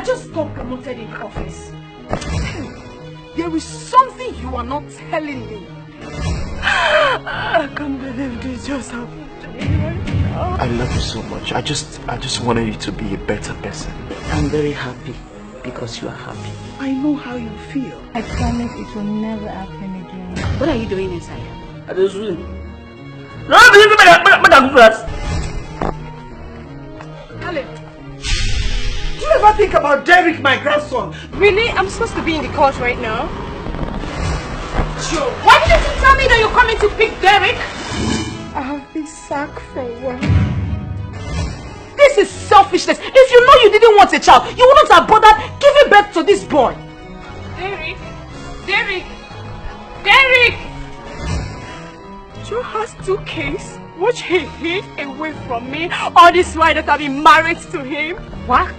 just got promoted in office. There is something you are not telling me. I can't believe this just happened to me right now. I love you so much. I just wanted you to be a better person. I'm very happy because you are happy. I know how you feel. I promise it will never happen again. What are you doing inside? I just win. No, Madam Glass. Caleb, do you ever think about Derek, my grandson? Really? I'm supposed to be in the court right now? Joe, why didn't you tell me that you're coming to pick Derek? I have been sacked for work. This is selfishness. If you know you didn't want a child, you wouldn't have bothered giving birth to this boy. Derek! Derek! Derek! Joe has 2 kids, which he hid away from me all this while that I've been married to him. What?